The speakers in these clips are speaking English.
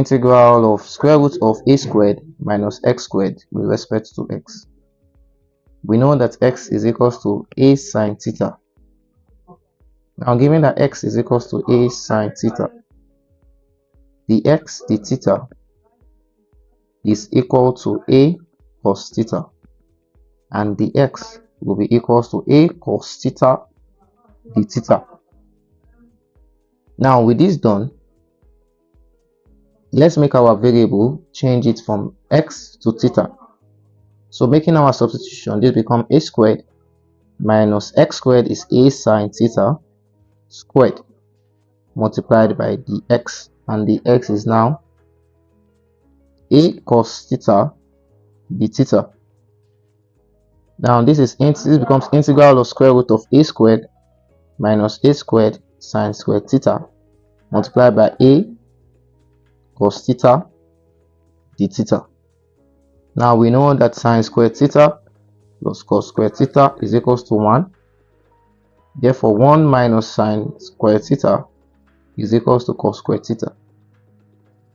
integral of square root of a squared minus x squared with respect to x. We know that x is equals to a sine theta. Now, given that x is equals to a sine theta, the x, the theta, is equal to a cos theta, and the x will be equals to a cos theta d theta. Now, with this done, let's make our variable change it from x to theta. So making our substitution, this becomes a squared minus x squared is a sine theta squared multiplied by the x, and the x is now a cos theta d theta. Now this becomes integral of square root of a squared minus a squared sine squared theta multiplied by a cos theta d theta. Now we know that sine squared theta plus cos squared theta is equals to 1. Therefore 1 minus sine squared theta is equals to cos squared theta.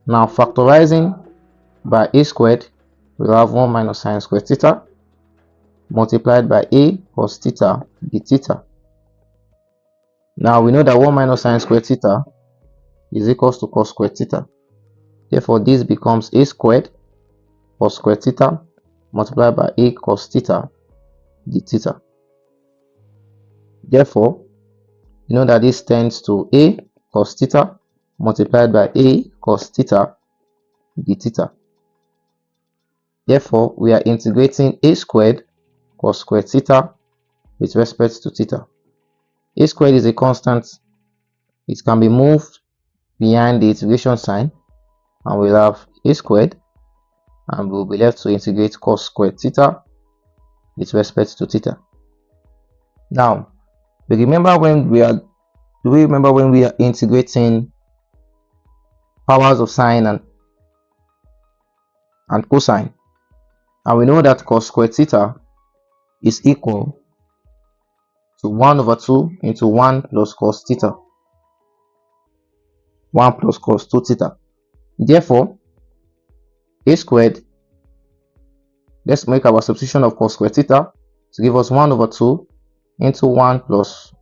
Now factorizing by a squared, we have 1 minus sine squared theta multiplied by a cos theta d theta. Now we know that 1 minus sine squared theta is equals to cos squared theta. Therefore this becomes a squared cos squared theta multiplied by a cos theta d theta. Therefore, you know that this tends to a cos theta multiplied by a cos theta d theta. Therefore, we are integrating a squared cos squared theta with respect to theta. A squared is a constant. It can be moved behind the integration sign, and we'll have a squared, and we'll be left to integrate cos squared theta with respect to theta. Now, do we remember when we are integrating powers of sine and cosine? And we know that cos squared theta is equal to 1 over 2 into 1 plus cos theta. 1 plus cos 2 theta. Therefore, a squared, let's make our substitution of cos squared theta to give us 1 over 2 into 1 plus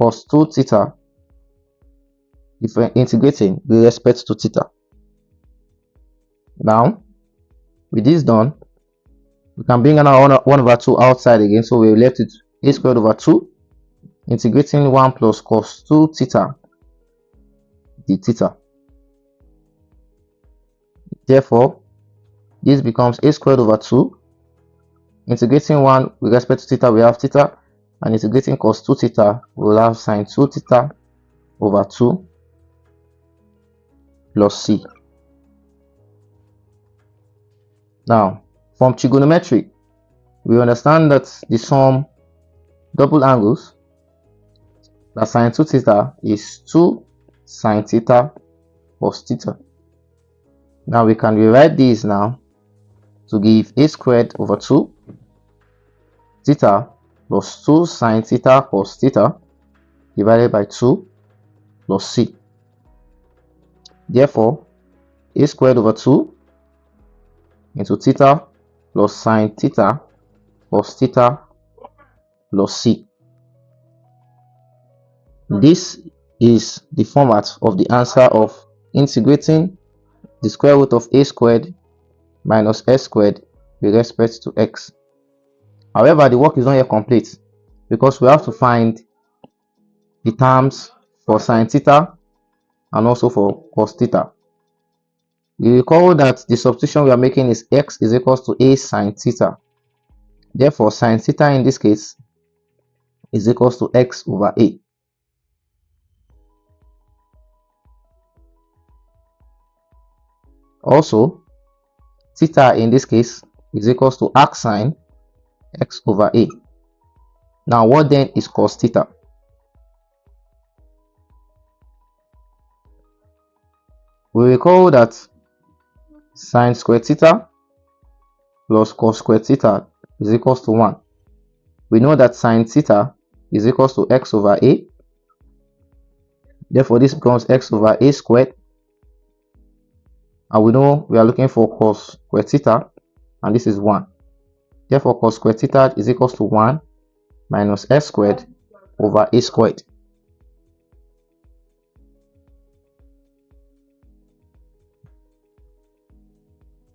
cos 2 theta, if we're integrating with respect to theta. Now, with this done, we can bring another 1 over 2 outside again, so we're left with a squared over 2 integrating 1 plus cos 2 theta d theta. Therefore, this becomes a squared over 2 integrating 1 with respect to theta, we have theta, and integrating cos 2 theta, we will have sine 2 theta over 2 plus c. Now, from trigonometry, we understand that the sum double angles, that sine 2 theta is 2 sine theta cos theta. Now we can rewrite this now to give a squared over 2 theta plus 2 sine theta cos theta divided by 2 plus c. Therefore, a squared over 2 into theta plus sine theta cos theta plus c. This is the format of the answer of integrating the square root of a squared minus s squared with respect to x. However, the work is not yet complete because we have to find the terms for sine theta and also for cos theta. We recall that the substitution we are making is x is equals to a sine theta. Therefore, sine theta in this case is equals to x over a. Also, theta in this case is equals to arc sine x over a. Now, what then is cos theta? We recall that sine squared theta plus cos squared theta is equals to 1. We know that sine theta is equals to x over a. Therefore, this becomes x over a squared and we know we are looking for cos square theta, and this is 1. Therefore, cos square theta is equals to 1 minus s squared over a squared.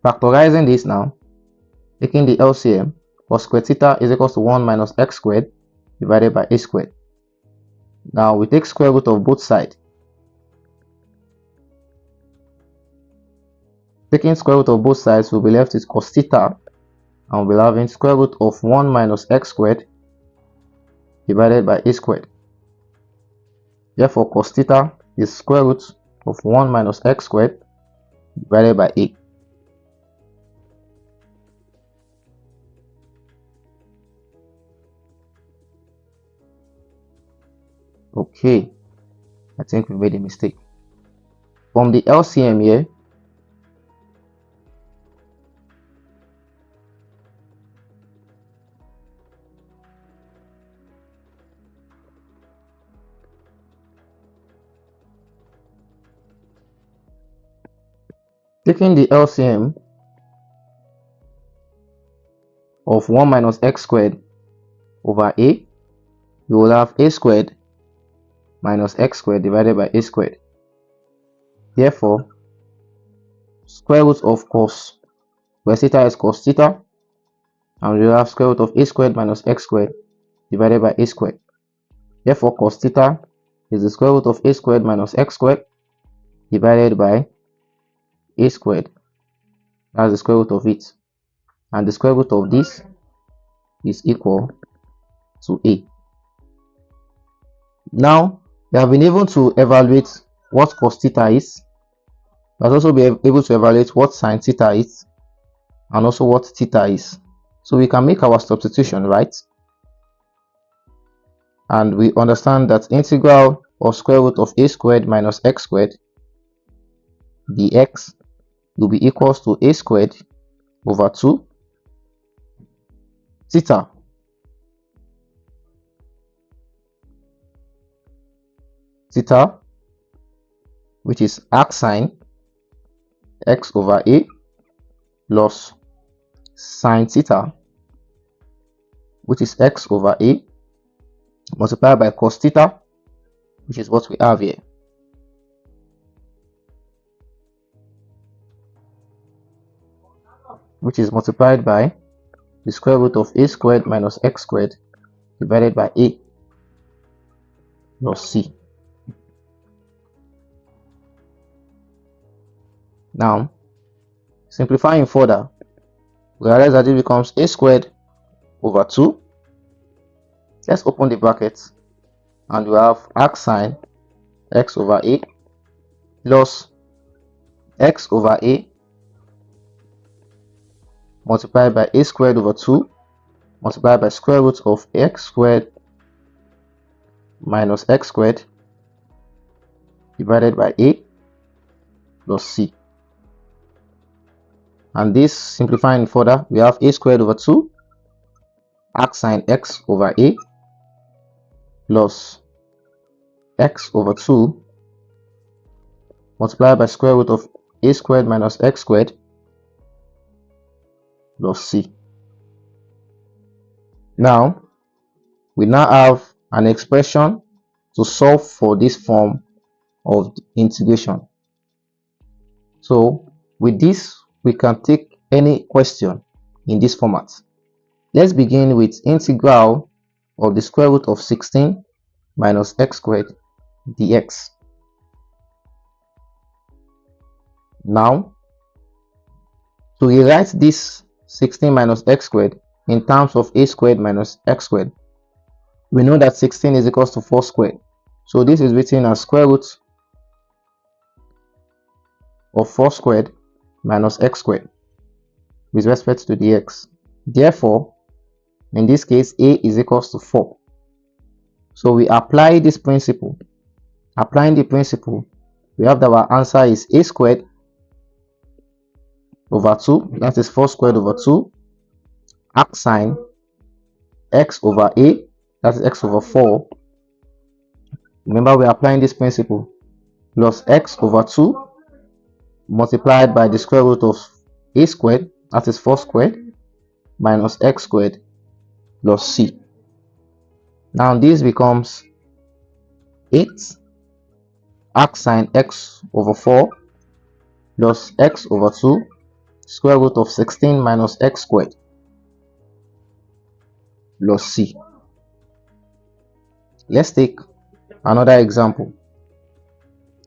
Factorizing this now, taking the LCM, cos square theta is equals to 1 minus x squared divided by a squared. Now we take square root of both sides. Taking square root of both sides, we'll be left with cos theta, and we'll be having square root of 1 minus x squared divided by a squared. Therefore, cos theta is square root of 1 minus x squared divided by a. Okay, I think we made a mistake. From the LCM here, taking the LCM of 1 minus x squared over a, we will have a squared minus x squared divided by a squared. Therefore, square root of cos square theta is cos theta, and we will have square root of a squared minus x squared divided by a squared. Therefore, cos theta is the square root of a squared minus x squared divided by a squared. That's the square root of it, and the square root of this is equal to a. Now we have been able to evaluate what cos theta is. We have also been able to evaluate what sin theta is, and also what theta is. So we can make our substitution, right? And we understand that integral of square root of a squared minus x squared dx will be equals to a squared over 2 theta. Theta, which is arc sine x over a, plus sine theta, which is x over a, multiplied by cos theta, which is what we have here. Which is multiplied by the square root of a squared minus x squared divided by a plus c. Now, simplifying further, we realize that it becomes a squared over 2. Let's open the brackets, and we have arc sine x over a plus x over a multiplied by a squared over 2 multiplied by square root of x squared minus x squared divided by a plus c. And this, simplifying further, we have a squared over 2 arc sine x over a plus x over 2 multiplied by square root of a squared minus x squared plus c. Now, we now have an expression to solve for this form of integration. So, with this, we can take any question in this format. Let's begin with integral of the square root of 16 minus x squared dx. Now, to rewrite this 16 minus x squared in terms of a squared minus x squared, we know that 16 is equals to 4 squared. So this is written as square root of 4 squared minus x squared with respect to the x. Therefore, in this case, a is equals to 4. So we apply this principle. Applying the principle, we have that our answer is a squared over 2, that is 4 squared over 2, arc sine x over a, that is x over 4. Remember, we are applying this principle, plus x over 2 multiplied by the square root of a squared, that is 4 squared, minus x squared plus c. Now this becomes 8 arc sine x over 4 plus x over 2 square root of 16 minus x squared plus c. Let's take another example.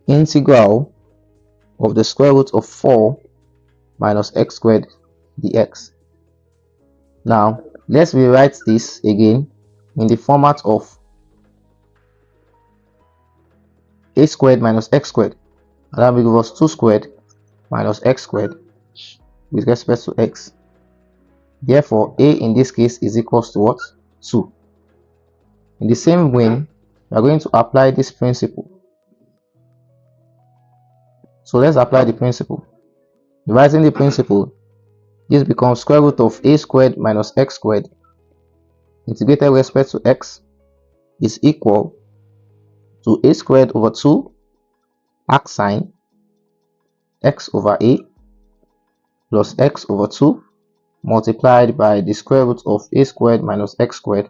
Integral of the square root of 4 minus x squared dx. Now let's rewrite this again in the format of a squared minus x squared, and that will give us 2 squared minus x squared with respect to x. Therefore a in this case is equals to what? 2. In the same way, we are going to apply this principle. So let's apply the principle. Revising the principle, this becomes square root of a squared minus x squared integrated with respect to x is equal to a squared over 2 arc sine x over a plus x over 2 multiplied by the square root of a squared minus x squared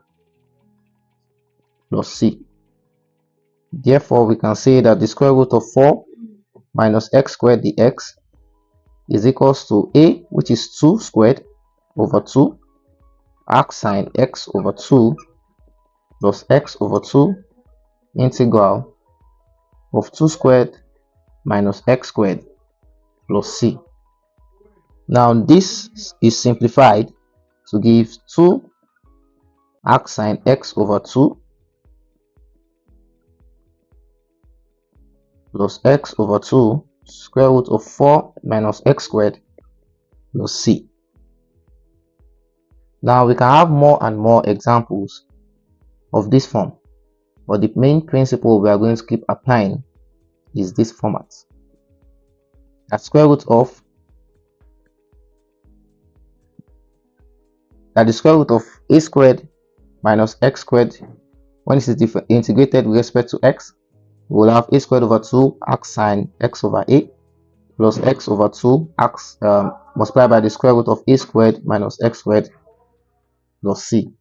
plus c. Therefore, we can say that the square root of 4 minus x squared dx is equals to a, which is 2 squared over 2 arc sine x over 2 plus x over 2 integral of 2 squared minus x squared plus c. Now this is simplified to give 2 arc sine x over 2 plus x over 2 square root of 4 minus x squared plus c. Now we can have more and more examples of this form, but the main principle we are going to keep applying is this format. That square root of the square root of a squared minus x squared, when it is integrated with respect to x, we will have a squared over 2 arc sine x over a plus x over 2 arc multiplied by the square root of a squared minus x squared plus c.